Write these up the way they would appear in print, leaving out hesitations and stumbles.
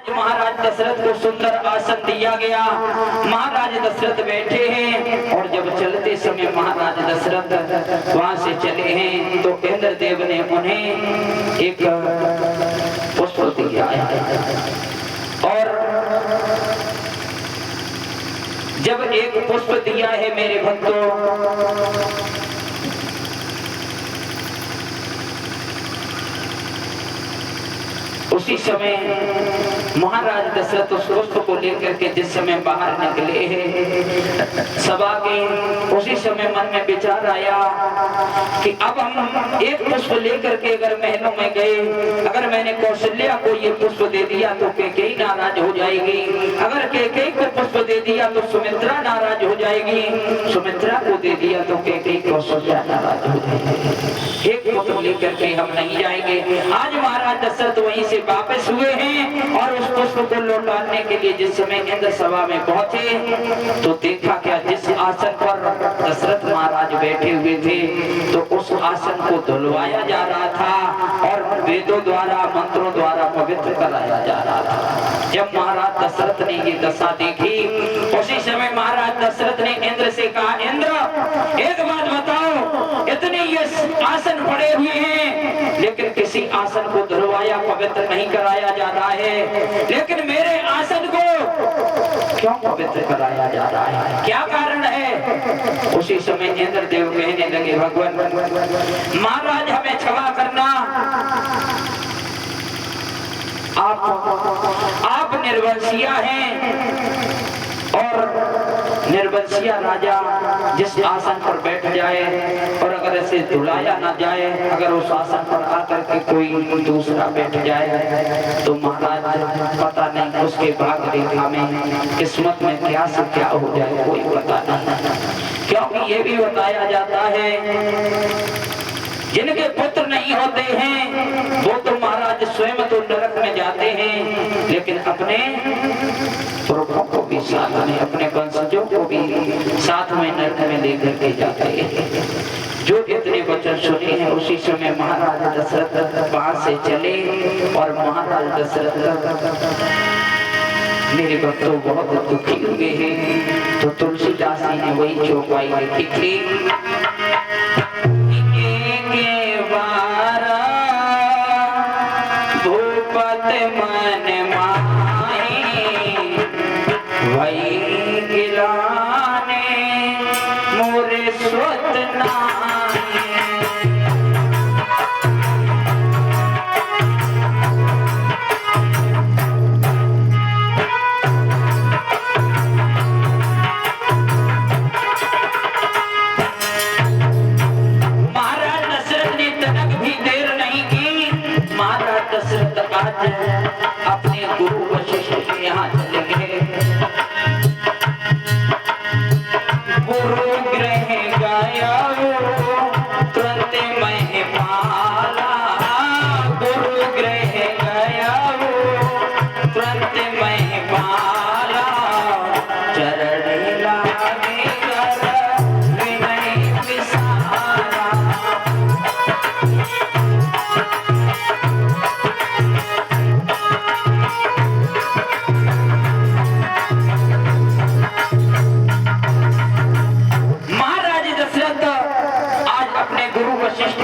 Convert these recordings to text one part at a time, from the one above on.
महाराज दशरथ को सुंदर आसन दिया गया। महाराज दशरथ बैठे हैं और जब चलते समय महाराज दशरथ वहां से चले हैं तो इंद्रदेव ने उन्हें एक पुष्प दिया और जब एक पुष्प दिया है मेरे भक्तों, उसी समय महाराज दशरथ उस पुष्प को लेकर के जिस समय बाहर निकले हैं सभा के, उसी समय मन में विचार आया कि अब हम एक पुष्प लेकर के अगर महलों में गए, अगर मैंने कौशल्या को ये पुष्प दे दिया तो कैकेयी नाराज हो जाएगी, अगर कैकेयी को पुष्प दे दिया तो सुमित्रा नाराज हो जाएगी, सुमित्रा को दे दिया तो कैकेयी कौशल्या नाराज हो जाएगी। एक पुष्प लेकर के हम नहीं जाएंगे। आज महाराज दशरथ वहीं से वापस हुए हैं और उस पुष्प को लौटाने के लिए जिस समय इंद्र सभा में पहुंचे तो देखा क्या, जिस आसन पर दशरथ महाराज बैठे हुए थे तो उस आसन को धुलवाया जा रहा था और वेदों द्वारा मंत्रों द्वारा पवित्र कराया जा रहा था। जब महाराज दशरथ ने ये दशा देखी, उसी समय महाराज दशरथ ने इंद्र से कहा, इंद्र एक बात बताओ, इतने ये आसन पड़े हुए हैं लेकिन किसी आसन को धुलवाया पवित्र नहीं कराया जा रहा है, लेकिन मेरे आसन को क्यों पवित्र कराया जा रहा है, क्या कारण है? उसी समय इंद्रदेव कहने लगे, भगवान महाराज हमें क्षमा करना, आप निर्वंशिया हैं और निर्वंशिया राजा जिस आसन पर बैठ जाए और अगर ऐसे धुलाया ना जाए, अगर उस आसन पर आकर के कोई दूसरा बैठ जाए तो महाराज पता नहीं उसके भाग रेखा में किस्मत में क्या से क्या हो जाए, कोई पता नहीं। क्योंकि ये भी बताया जाता है जिनके पुत्र नहीं होते हैं वो तो महाराज स्वयं तो नरक में जाते हैं, लेकिन अपने पुरखों को भी साथ में, अपने वंशजों को भी साथ में नरक में लेकर के जाते हैं। जो इतने वचन सुने हैं उसी समय महाराज दशरथ वहां से चले और महाराज दशरथ मेरे भक्तों बहुत दुखी हुए हैं। तो तुलसीदास जी ने वही चौपाई लिखी थी, मन माही वही गिलाने मोरे स्वत महाराज दशरथ ने तनक भी देर नहीं की। महाराज दशरथ आज अपने गुरु वशिष्ठ के यहाँ चले गए। गुरु गृह गया तुरंत महिपाला, गुरु गृह गया तुरंत महिपाला, चरण लागे कर विनय विसारा।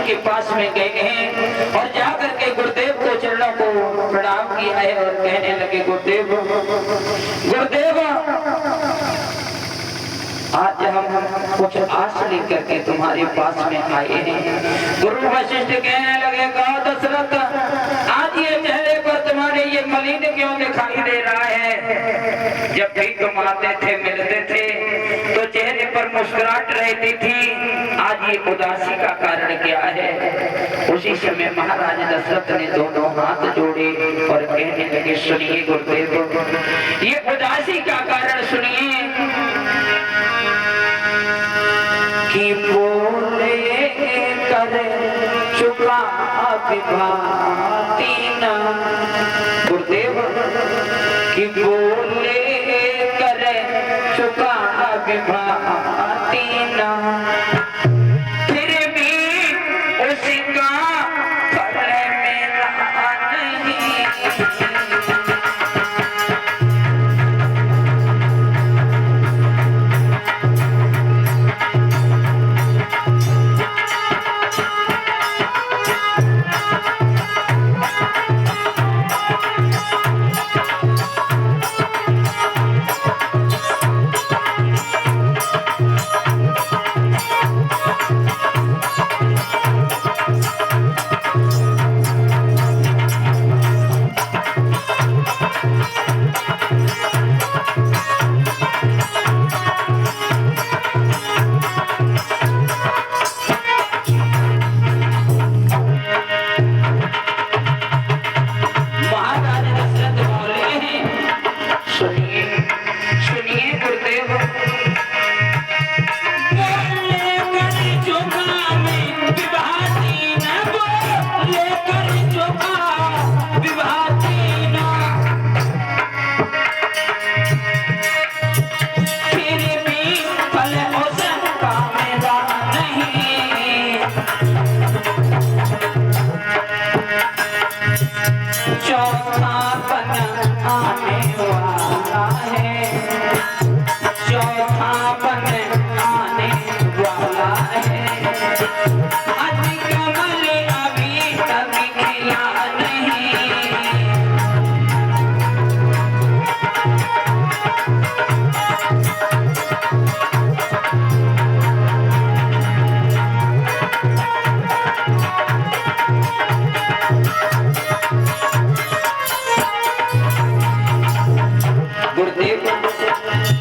के पास में गए हैं और जाकर के गुरुदेव को चरणों को प्रणाम किया है और कहने लगे, गुरुदेव गुरुदेव आज हम कुछ आस लेकर के तुम्हारे पास में आए हैं। गुरु वशिष्ठ कहने लगे, कहो दशरथ आज ये चेहरे पर तुम्हारे ये मलिन क्यों दिखाई दे रहा है? जब भी तुम आते थे मिलते थे तो चेहरे पर मुस्कुराहट रहती थी, आज ये उदासी का कारण क्या है? उसी समय महाराज दशरथ ने दोनों हाथ जोड़े और कहने लगे, सुनिए गुरुदेव ये उदासी का कारण सुनिए कि बोले कर चुका विभाती न, गुरुदेव कि बोले कर चुका विभाती न, फिर भी उसका फल मिला नहीं। आने वाला है, चौथापन आने वाला है। अति कमल अभी तक खिला नहीं,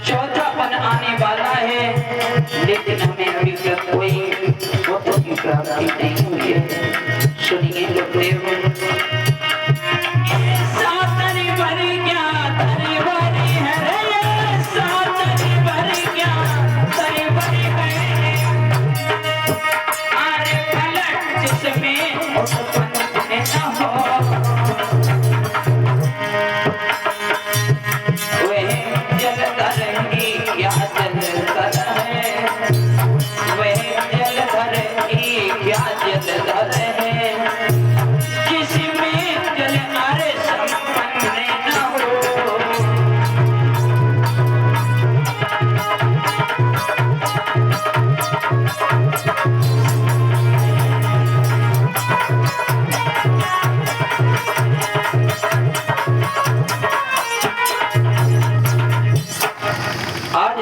चौथापन आने वाला है, लेकिन हमें अभी तक कोई मोक्ष की प्राप्ति नहीं हुई है। सुनिए गुरुदेव,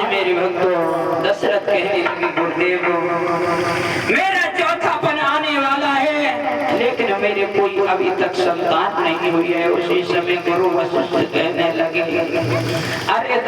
मेरे भक्तों दशरथ कहने लगे गुरुदेव मेरा चौथापन आने वाला है, लेकिन मेरे कोई अभी तक संतान नहीं हुई है। उसी समय गुरु वशिष्ठ कहने लगे अरे